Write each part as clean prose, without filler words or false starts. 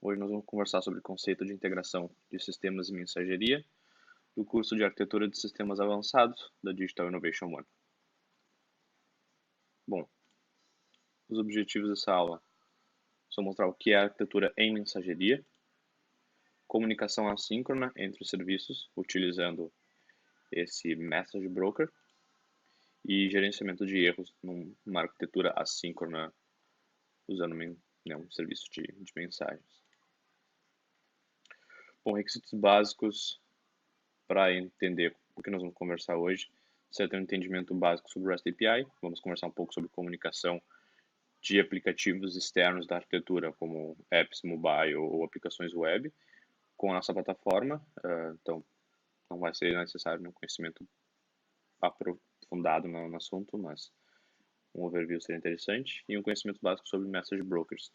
Hoje nós vamos conversar sobre o conceito de integração de sistemas e mensageria do curso de Arquitetura de Sistemas Avançados da Digital Innovation One. Bom, os objetivos dessa aula são mostrar o que é a arquitetura em mensageria, comunicação assíncrona entre os serviços utilizando esse Message Broker e gerenciamento de erros numa arquitetura assíncrona usando um serviço de mensagens. Bom, requisitos básicos para entender o que nós vamos conversar hoje. Você tem um entendimento básico sobre o REST API. Vamos conversar um pouco sobre comunicação de aplicativos externos da arquitetura, como apps mobile ou aplicações web, com a nossa plataforma. Então, não vai ser necessário um conhecimento aprofundado no assunto, mas um overview seria interessante. E um conhecimento básico sobre message brokers.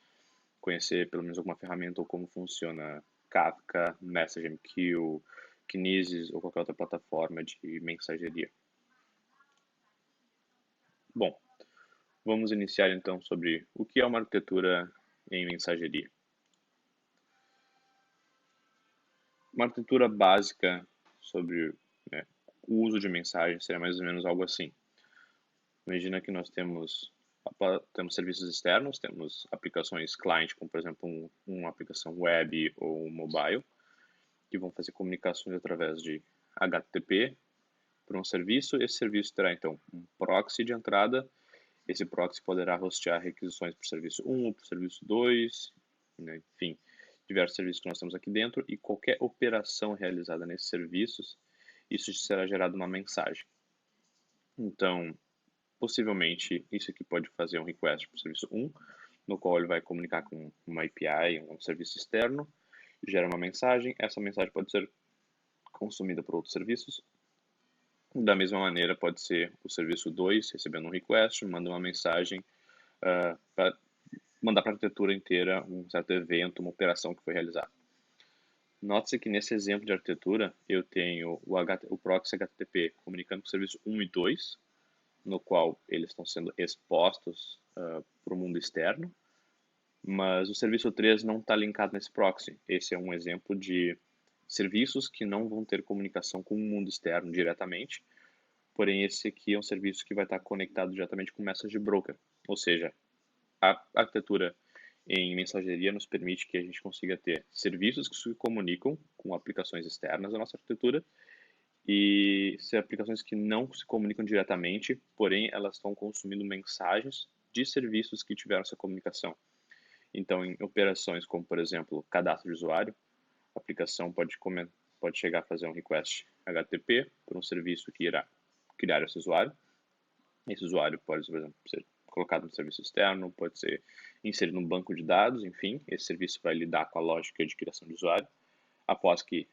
Conhecer pelo menos alguma ferramenta ou como funciona Kafka, MessageMQ, Kinesis ou qualquer outra plataforma de mensageria. Bom, vamos iniciar então sobre o que é uma arquitetura em mensageria. Uma arquitetura básica sobre o uso de mensagens seria mais ou menos algo assim. Imagina que nós temos serviços externos, temos aplicações client, como por exemplo uma aplicação web ou mobile, que vão fazer comunicações através de HTTP para um serviço. Esse serviço terá então um proxy de entrada. Esse proxy poderá hostear requisições para o serviço 1 ou para o serviço 2, enfim, diversos serviços que nós temos aqui dentro, e qualquer operação realizada nesses serviços, isso será gerado uma mensagem. Então, possivelmente, isso aqui pode fazer um request para o serviço 1, no qual ele vai comunicar com uma API, um serviço externo, gera uma mensagem, essa mensagem pode ser consumida por outros serviços. Da mesma maneira, pode ser o serviço 2 recebendo um request, manda uma mensagem para mandar para a arquitetura inteira um certo evento, uma operação que foi realizada. Note-se que nesse exemplo de arquitetura, eu tenho o proxy HTTP comunicando com o serviço 1 e 2, no qual eles estão sendo expostos para o mundo externo, mas o serviço 3 não está linkado nesse proxy. Esse é um exemplo de serviços que não vão ter comunicação com o mundo externo diretamente, porém esse aqui é um serviço que vai estar conectado diretamente com o Message Broker, ou seja, a arquitetura em mensageria nos permite que a gente consiga ter serviços que se comunicam com aplicações externas da nossa arquitetura e ser aplicações que não se comunicam diretamente, porém elas estão consumindo mensagens de serviços que tiveram essa comunicação. Então, em operações como, por exemplo, cadastro de usuário, a aplicação pode chegar a fazer um request HTTP por um serviço que irá criar esse usuário. Esse usuário pode, por exemplo, ser colocado no serviço externo, pode ser inserido num banco de dados, enfim, esse serviço vai lidar com a lógica de criação de usuário. Após que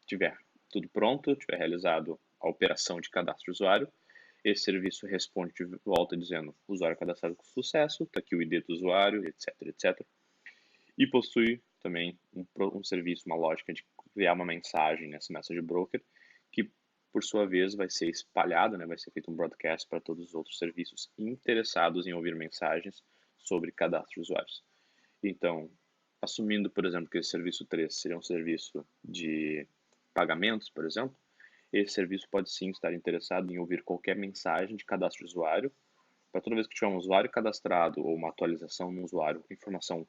tiver tudo pronto, tiver realizado a operação de cadastro de usuário, esse serviço responde de volta dizendo usuário cadastrado com sucesso, está aqui o ID do usuário, etc, etc. E possui também um serviço, uma lógica de criar uma mensagem nesse Message Broker, que por sua vez vai ser espalhado, vai ser feito um broadcast para todos os outros serviços interessados em ouvir mensagens sobre cadastro de usuários. Então, assumindo, por exemplo, que esse serviço 3 seria um serviço de pagamentos, por exemplo, esse serviço pode sim estar interessado em ouvir qualquer mensagem de cadastro de usuário. Para toda vez que tiver um usuário cadastrado ou uma atualização no usuário, informação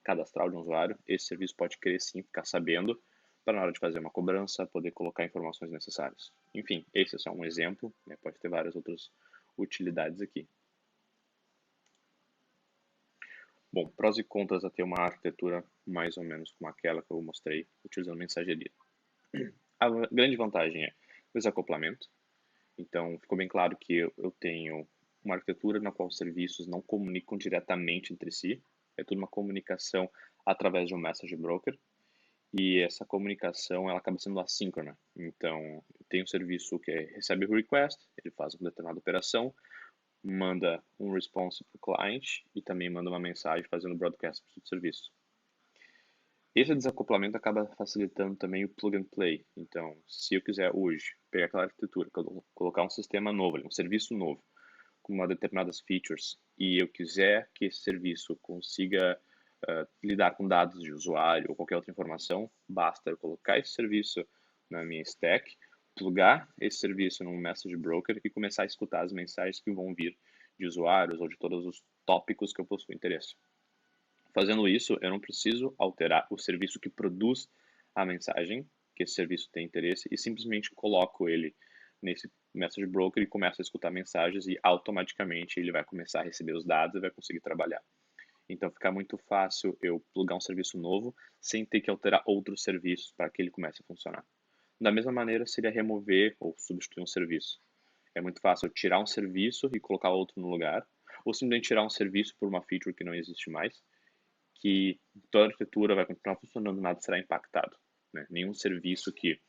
cadastral de um usuário, esse serviço pode querer sim ficar sabendo para na hora de fazer uma cobrança poder colocar informações necessárias. Enfim, esse é só um exemplo, pode ter várias outras utilidades aqui. Bom, prós e contras a ter uma arquitetura mais ou menos como aquela que eu mostrei utilizando mensageria. A grande vantagem é o desacoplamento. Então, ficou bem claro que eu tenho uma arquitetura na qual os serviços não comunicam diretamente entre si. É tudo uma comunicação através de um message broker. E essa comunicação ela acaba sendo assíncrona. Então, eu tenho um serviço que recebe o request, ele faz uma determinada operação, manda um response para o cliente e também manda uma mensagem fazendo broadcast para o serviço. Esse desacoplamento acaba facilitando também o plug and play. Então, se eu quiser hoje pegar aquela arquitetura, colocar um sistema novo, um serviço novo, com determinadas features, e eu quiser que esse serviço consiga lidar com dados de usuário ou qualquer outra informação, basta eu colocar esse serviço na minha stack, plugar esse serviço num message broker e começar a escutar as mensagens que vão vir de usuários ou de todos os tópicos que eu possuo interesse. Fazendo isso, eu não preciso alterar o serviço que produz a mensagem, que esse serviço tem interesse, e simplesmente coloco ele nesse message broker e começo a escutar mensagens e automaticamente ele vai começar a receber os dados e vai conseguir trabalhar. Então fica muito fácil eu plugar um serviço novo sem ter que alterar outros serviços para que ele comece a funcionar. Da mesma maneira, seria remover ou substituir um serviço. É muito fácil eu tirar um serviço e colocar outro no lugar, ou simplesmente tirar um serviço por uma feature que não existe mais, que toda a arquitetura vai continuar funcionando, nada será impactado. Né? Nenhum serviço que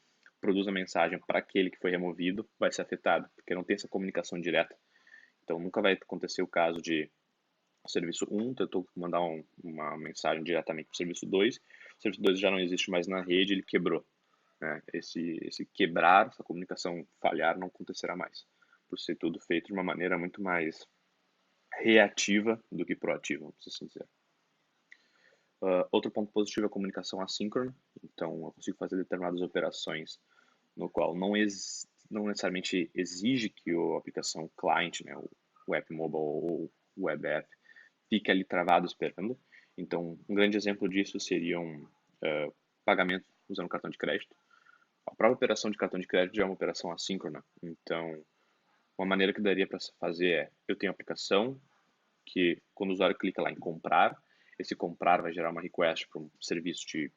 produza mensagem para aquele que foi removido vai ser afetado, porque não tem essa comunicação direta. Então nunca vai acontecer o caso de o serviço 1 tentou mandar uma mensagem diretamente para o serviço 2, o serviço 2 já não existe mais na rede, ele quebrou. Né? Esse quebrar, essa comunicação falhar não acontecerá mais, por ser tudo feito de uma maneira muito mais reativa do que proativa, vamos assim dizer. Outro ponto positivo é a comunicação assíncrona, então eu consigo fazer determinadas operações no qual não necessariamente exige que a aplicação client, né, o app mobile ou o web app, fique ali travado esperando. Então, um grande exemplo disso seriam pagamentos usando cartão de crédito. A própria operação de cartão de crédito já é uma operação assíncrona. Então, uma maneira que daria para fazer é, eu tenho a aplicação que quando o usuário clica lá em comprar, esse comprar vai gerar uma request para um serviço de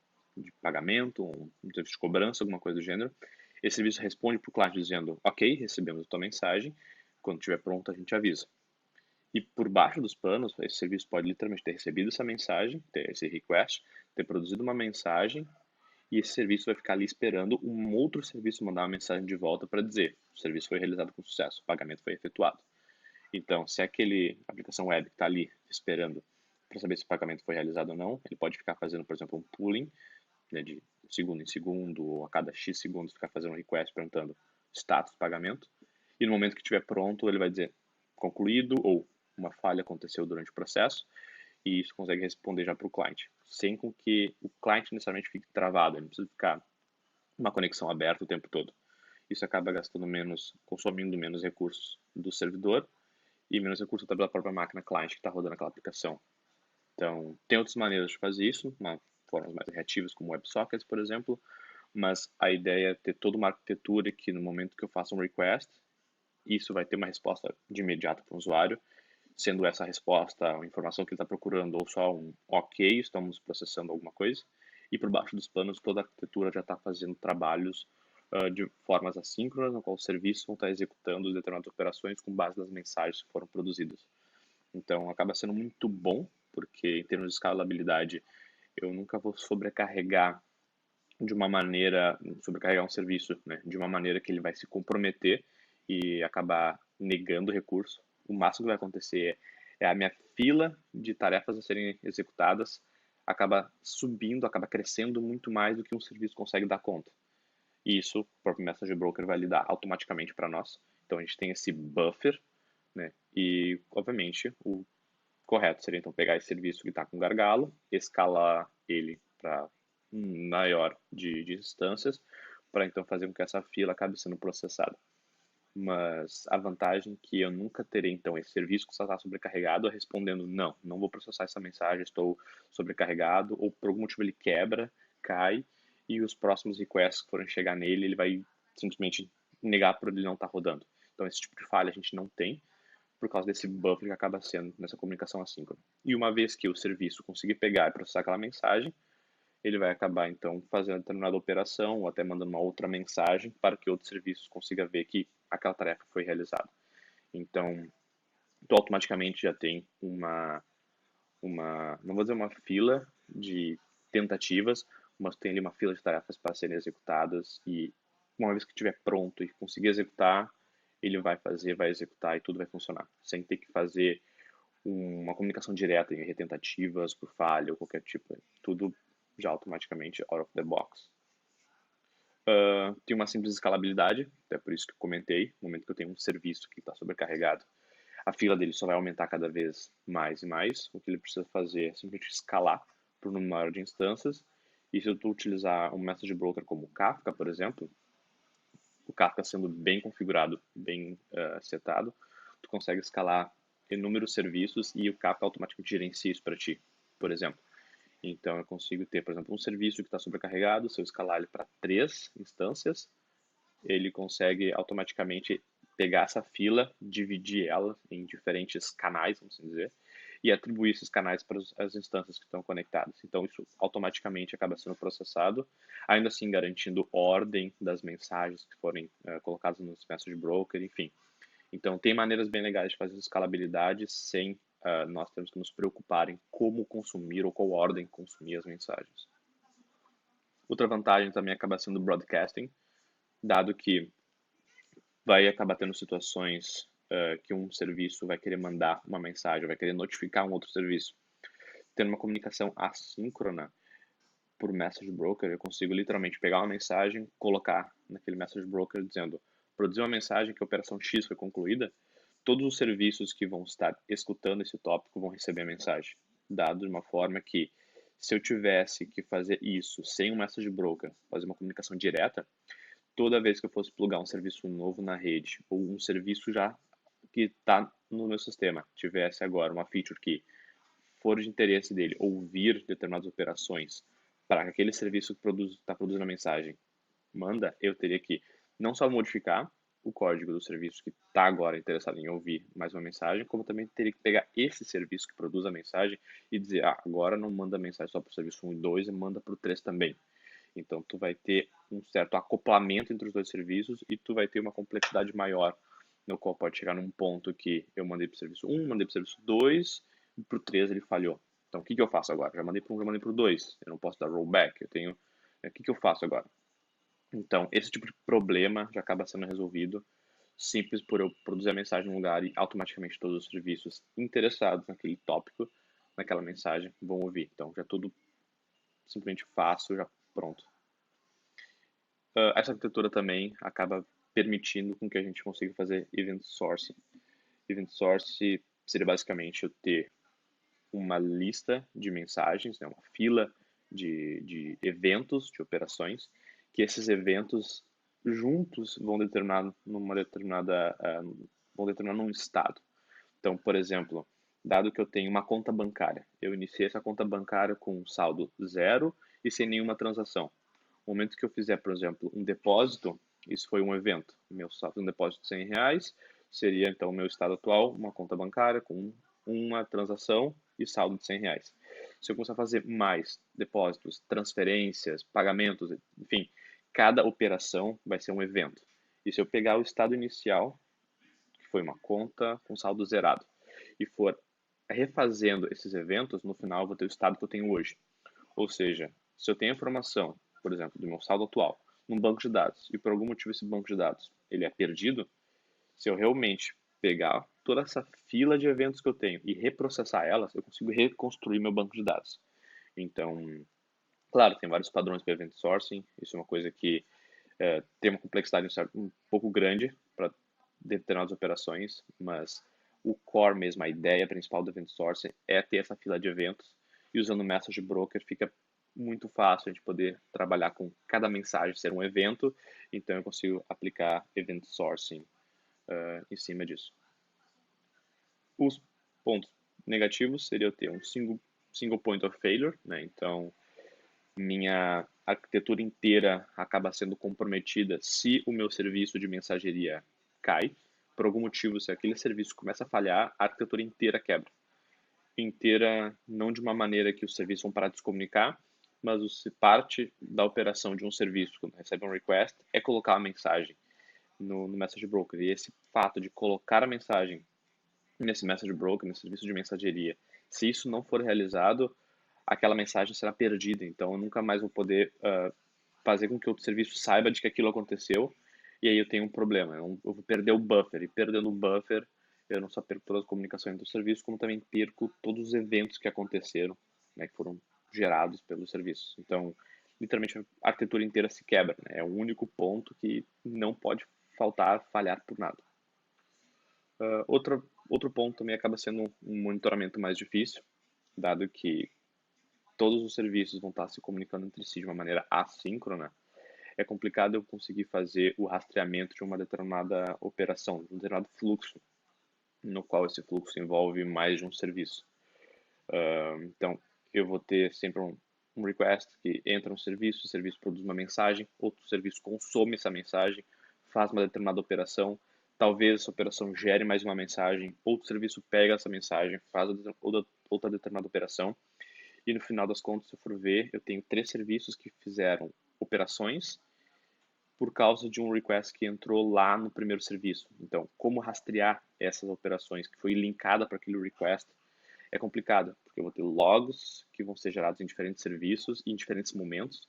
pagamento, um serviço de cobrança, alguma coisa do gênero. Esse serviço responde para o cliente dizendo, ok, recebemos a tua mensagem, quando estiver pronto a gente avisa. E por baixo dos panos, esse serviço pode literalmente ter recebido essa mensagem, ter esse request, ter produzido uma mensagem, e esse serviço vai ficar ali esperando um outro serviço mandar uma mensagem de volta para dizer o serviço foi realizado com sucesso, o pagamento foi efetuado. Então, se aquele aplicação web está ali esperando para saber se o pagamento foi realizado ou não, ele pode ficar fazendo, por exemplo, um pooling, né, de segundo em segundo, ou a cada X segundos ficar fazendo um request perguntando status do pagamento, e no momento que estiver pronto, ele vai dizer concluído ou uma falha aconteceu durante o processo, e isso consegue responder já para o cliente, sem com que o cliente necessariamente fique travado, ele não precisa ficar uma conexão aberta o tempo todo. Isso acaba gastando menos, consumindo menos recursos do servidor e menos recursos da própria máquina cliente que está rodando aquela aplicação. Então, tem outras maneiras de fazer isso, formas mais reativas como WebSockets, por exemplo, mas a ideia é ter toda uma arquitetura que no momento que eu faço um request, isso vai ter uma resposta de imediato para o usuário, sendo essa resposta a informação que ele está procurando ou só um ok, estamos processando alguma coisa, e por baixo dos panos toda a arquitetura já está fazendo trabalhos de formas assíncronas, no qual os serviços vão estar executando determinadas operações com base nas mensagens que foram produzidas. Então, acaba sendo muito bom, porque em termos de escalabilidade, eu nunca vou sobrecarregar de uma maneira, sobrecarregar um serviço, né, de uma maneira que ele vai se comprometer e acabar negando recurso. O máximo que vai acontecer é a minha fila de tarefas a serem executadas acaba subindo, acaba crescendo muito mais do que um serviço consegue dar conta. E isso o próprio Message Broker vai lidar automaticamente para nós. Então a gente tem esse buffer, né? E obviamente o correto seria então pegar esse serviço que está com gargalo, escalar ele para um maior de instâncias, para então fazer com que essa fila acabe sendo processada. Mas a vantagem é que eu nunca terei então esse serviço que só está sobrecarregado respondendo não vou processar essa mensagem, estou sobrecarregado, ou por algum motivo ele quebra, cai, e os próximos requests que forem chegar nele, ele vai simplesmente negar por ele não estar rodando. Então esse tipo de falha a gente não tem, por causa desse buffer que acaba sendo nessa comunicação assíncrona. E uma vez que o serviço conseguir pegar e processar aquela mensagem, ele vai acabar então fazendo determinada operação ou até mandando uma outra mensagem para que outro serviço consiga ver que aquela tarefa foi realizada. Então, tu automaticamente já tem não vou dizer uma fila de tentativas, mas tem ali uma fila de tarefas para serem executadas e uma vez que estiver pronto e conseguir executar, ele vai fazer, vai executar e tudo vai funcionar, sem ter que fazer uma comunicação direta em retentativas por falha ou qualquer tipo. Tudo já automaticamente out of the box. Tem uma simples escalabilidade, até por isso que eu comentei, no momento que eu tenho um serviço que está sobrecarregado, a fila dele só vai aumentar cada vez mais e mais. O que ele precisa fazer é simplesmente escalar para o número maior de instâncias. E se tu utilizar um message broker como o Kafka, por exemplo, o Kafka sendo bem configurado, bem setado, tu consegue escalar inúmeros serviços e o Kafka automaticamente gerencia isso para ti, por exemplo. Então, eu consigo ter, por exemplo, um serviço que está sobrecarregado, se eu escalar ele para 3 instâncias, ele consegue automaticamente pegar essa fila, dividir ela em diferentes canais, vamos assim dizer, e atribuir esses canais para as instâncias que estão conectadas. Então, isso automaticamente acaba sendo processado, ainda assim garantindo ordem das mensagens que forem colocadas nos message broker, enfim. Então, tem maneiras bem legais de fazer escalabilidade sem nós termos que nos preocupar em como consumir ou qual ordem consumir as mensagens. Outra vantagem também acaba sendo o broadcasting, dado que vai acabar tendo situações que um serviço vai querer mandar uma mensagem, vai querer notificar um outro serviço. Tendo uma comunicação assíncrona por message broker, eu consigo literalmente pegar uma mensagem, colocar naquele message broker dizendo, produzir uma mensagem que a operação X foi concluída, todos os serviços que vão estar escutando esse tópico vão receber a mensagem, dado de uma forma que, se eu tivesse que fazer isso sem um message broker, fazer uma comunicação direta, toda vez que eu fosse plugar um serviço novo na rede, ou um serviço já que está no meu sistema, tivesse agora uma feature que for de interesse dele ouvir determinadas operações para que aquele serviço que está produzindo a mensagem manda, eu teria que não só modificar o código do serviço que está agora interessado em ouvir mais uma mensagem, como também teria que pegar esse serviço que produz a mensagem e dizer, agora não manda mensagem só para o serviço 1 e 2, e manda para o 3 também. Então, tu vai ter um certo acoplamento entre os dois serviços e tu vai ter uma complexidade maior, no qual pode chegar num ponto que eu mandei para o serviço 1, mandei para o serviço 2, e para o 3 ele falhou. Então, o que eu faço agora? Já mandei para o 1, já mandei para o 2. Eu não posso dar rollback. Eu tenho... O que eu faço agora? Então, esse tipo de problema já acaba sendo resolvido simples por eu produzir a mensagem no lugar e automaticamente todos os serviços interessados naquele tópico, naquela mensagem, vão ouvir. Então, já tudo simplesmente fácil, já pronto. Essa arquitetura também acaba permitindo com que a gente consiga fazer event sourcing. Event source seria basicamente eu ter uma lista de mensagens, né, uma fila de eventos, de operações, que esses eventos juntos vão determinar vão determinar um estado. Então, por exemplo, dado que eu tenho uma conta bancária, eu iniciei essa conta bancária com saldo zero e sem nenhuma transação. No momento que eu fizer, por exemplo, um depósito, isso foi um evento. Meu saldo, um depósito de R$ 100 seria então o meu estado atual, uma conta bancária com uma transação e saldo de R$ 100. Se eu começar a fazer mais depósitos, transferências, pagamentos, enfim, cada operação vai ser um evento. E se eu pegar o estado inicial, que foi uma conta com saldo zerado, e for refazendo esses eventos, no final eu vou ter o estado que eu tenho hoje. Ou seja, se eu tenho informação, por exemplo, do meu saldo atual, num banco de dados, e por algum motivo esse banco de dados ele é perdido, se eu realmente pegar toda essa fila de eventos que eu tenho e reprocessar elas, eu consigo reconstruir meu banco de dados. Então, claro, tem vários padrões para event sourcing, isso é uma coisa que tem uma complexidade um pouco grande para determinadas operações, mas o core mesmo, a ideia principal do event sourcing é ter essa fila de eventos e usando o message broker fica muito fácil a gente poder trabalhar com cada mensagem ser um evento, então eu consigo aplicar event sourcing em cima disso. Os pontos negativos seria eu ter um single point of failure, né? Então minha arquitetura inteira acaba sendo comprometida se o meu serviço de mensageria cai. Por algum motivo, se aquele serviço começa a falhar, a arquitetura inteira quebra. Inteira, não de uma maneira que os serviços vão parar de se comunicar, mas parte da operação de um serviço, quando recebe um request, é colocar a mensagem no message broker. E esse fato de colocar a mensagem nesse message broker, nesse serviço de mensageria, se isso não for realizado, aquela mensagem será perdida. Então, eu nunca mais vou poder fazer com que outro serviço saiba de que aquilo aconteceu. E aí eu tenho um problema. Eu vou perder o buffer. E perdendo o buffer, eu não só perco todas as comunicações entre os serviços, como também perco todos os eventos que aconteceram, né, que foram gerados pelos serviços. Então, literalmente, a arquitetura inteira se quebra. Né? É o único ponto que não pode falhar por nada. Outra Outro ponto também acaba sendo um monitoramento mais difícil, dado que todos os serviços vão estar se comunicando entre si de uma maneira assíncrona. É complicado eu conseguir fazer o rastreamento de uma determinada operação, de um determinado fluxo, no qual esse fluxo envolve mais de um serviço. Então, eu vou ter sempre um request que entra no serviço, o serviço produz uma mensagem, outro serviço consome essa mensagem, faz uma determinada operação, talvez essa operação gere mais uma mensagem, outro serviço pega essa mensagem, faz outra determinada operação, e no final das contas, se eu for ver, eu tenho 3 serviços que fizeram operações por causa de um request que entrou lá no primeiro serviço. Então, como rastrear essas operações que foi linkada para aquele request é complicado, porque eu vou ter logs que vão ser gerados em diferentes serviços e em diferentes momentos.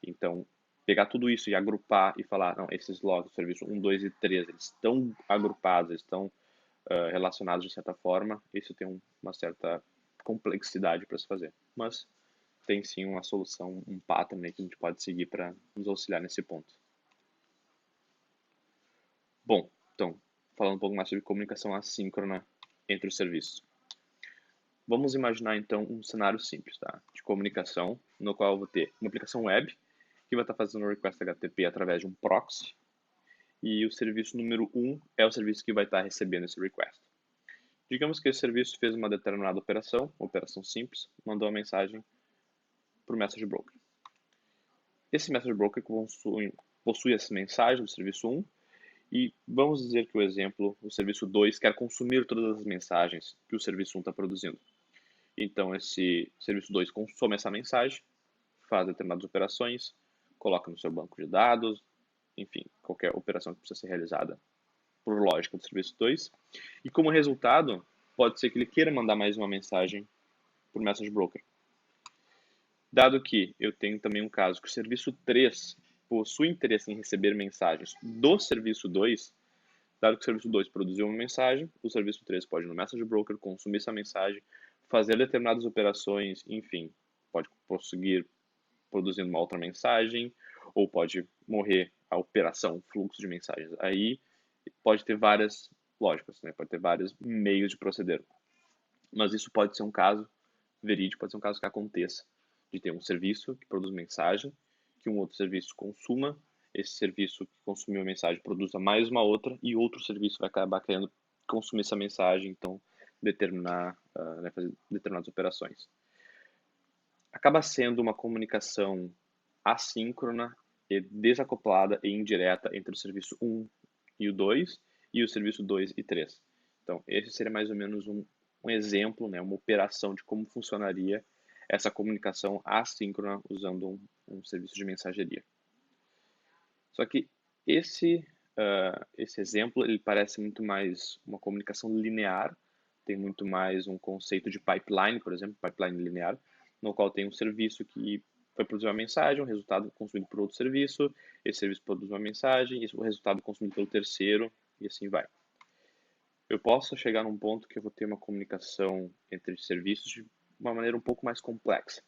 Então, pegar tudo isso e agrupar e falar, não, esses logs do serviço 1, 2 e 3, eles estão agrupados, eles estão relacionados de certa forma, isso tem uma certa complexidade para se fazer. Mas tem sim uma solução, um pattern que a gente pode seguir para nos auxiliar nesse ponto. Bom, então, falando um pouco mais sobre comunicação assíncrona entre os serviços. Vamos imaginar então um cenário simples, tá? De comunicação, no qual eu vou ter uma aplicação web que vai estar fazendo o request HTTP através de um proxy e o serviço número 1 é o serviço que vai estar recebendo esse request. Digamos que esse serviço fez uma determinada operação, uma operação simples, mandou uma mensagem para o message broker. Esse message broker possui essa mensagem do serviço 1 e vamos dizer que o serviço 2 quer consumir todas as mensagens que o serviço 1 está produzindo. Então, esse serviço 2 consome essa mensagem, faz determinadas operações, coloca no seu banco de dados, enfim, qualquer operação que precisa ser realizada por lógica do serviço 2. E como resultado, pode ser que ele queira mandar mais uma mensagem para o message broker. Dado que eu tenho também um caso que o serviço 3 possui interesse em receber mensagens do serviço 2, dado que o serviço 2 produziu uma mensagem, o serviço 3 pode ir no message broker, consumir essa mensagem, fazer determinadas operações, enfim, pode prosseguir produzindo uma outra mensagem, ou pode morrer a operação, o fluxo de mensagens. Aí pode ter várias lógicas, né? Pode ter vários meios de proceder. Mas isso pode ser um caso verídico, pode ser um caso que aconteça, de ter um serviço que produz mensagem, que um outro serviço consuma, esse serviço que consumiu a mensagem produza mais uma outra, e outro serviço vai acabar querendo consumir essa mensagem, então fazer determinadas operações. Acaba sendo uma comunicação assíncrona e desacoplada e indireta entre o serviço 1 e o 2 e o serviço 2 e 3. Então, esse seria mais ou menos um exemplo, né, uma operação de como funcionaria essa comunicação assíncrona usando um serviço de mensageria. Só que esse exemplo ele parece muito mais uma comunicação linear, tem muito mais um conceito de pipeline, por exemplo, pipeline linear, no qual tem um serviço que vai produzir uma mensagem, um resultado consumido por outro serviço, esse serviço produz uma mensagem, o resultado consumido pelo terceiro, e assim vai. Eu posso chegar num ponto que eu vou ter uma comunicação entre serviços de uma maneira um pouco mais complexa.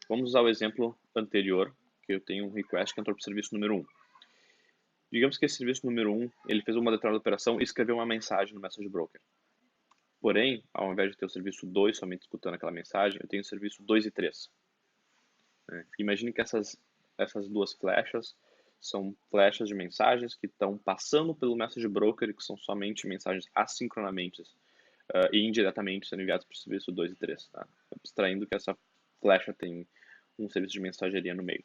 Vamos usar o exemplo anterior, que eu tenho um request que entrou para o serviço número 1. Digamos que esse serviço número 1, ele fez uma determinada operação e escreveu uma mensagem no message broker. Porém, ao invés de ter o serviço 2 somente escutando aquela mensagem, eu tenho o serviço 2 e 3. Imagine que essas duas flechas são flechas de mensagens que estão passando pelo message broker e que são somente mensagens assincronamente e indiretamente sendo enviadas para o serviço 2 e 3. Tá? Abstraindo que essa flecha tem um serviço de mensageria no meio.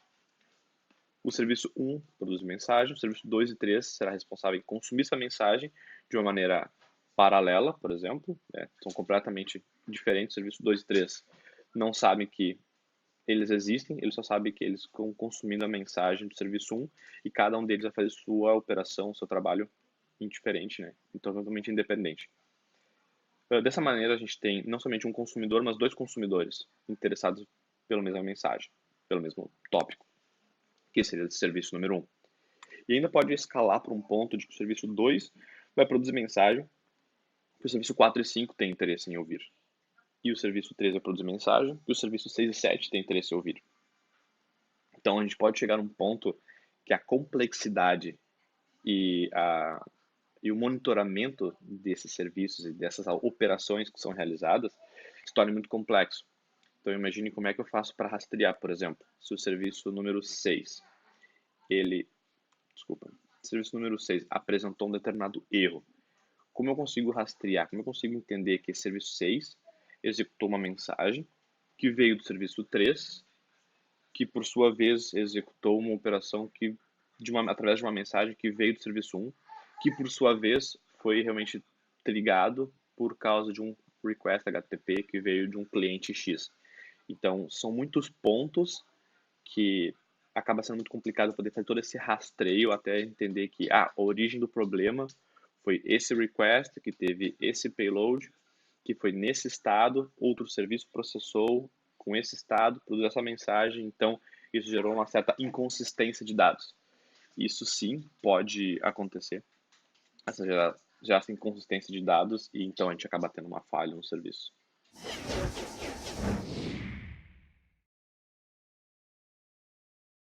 O serviço 1 produz mensagem, o serviço 2 e 3 será responsável em consumir essa mensagem de uma maneira paralela, por exemplo. São completamente diferentes. O serviço 2 e 3 não sabem que eles existem, eles só sabem que eles estão consumindo a mensagem do serviço 1 e cada um deles vai fazer sua operação, seu trabalho indiferente, né? Então, totalmente independente. Dessa maneira, a gente tem não somente um consumidor, mas dois consumidores interessados pela mesma mensagem, pelo mesmo tópico, que seria o serviço número 1. E ainda pode escalar para um ponto de que o serviço 2 vai produzir mensagem que o serviço 4 e 5 tem interesse em ouvir. E o serviço 3 vai produzir mensagem que o serviço 6 e 7 tem interesse em ouvir. Então a gente pode chegar num ponto que a complexidade e e o monitoramento desses serviços e dessas operações que são realizadas se torna muito complexo. Então imagine como é que eu faço para rastrear, por exemplo, se o serviço número 6, ele, desculpa, serviço número 6 apresentou um determinado erro. Como eu consigo rastrear, como eu consigo entender que esse serviço 6 executou uma mensagem que veio do serviço 3, que por sua vez executou uma operação através de uma mensagem que veio do serviço 1, que por sua vez foi realmente trigado por causa de um request HTTP que veio de um cliente X. Então, são muitos pontos que acaba sendo muito complicado poder fazer todo esse rastreio até entender que a origem do problema foi esse request que teve esse payload, que foi nesse estado, outro serviço processou com esse estado, produziu essa mensagem, então isso gerou uma certa inconsistência de dados. Isso sim pode acontecer, essa inconsistência de dados, e então a gente acaba tendo uma falha no serviço.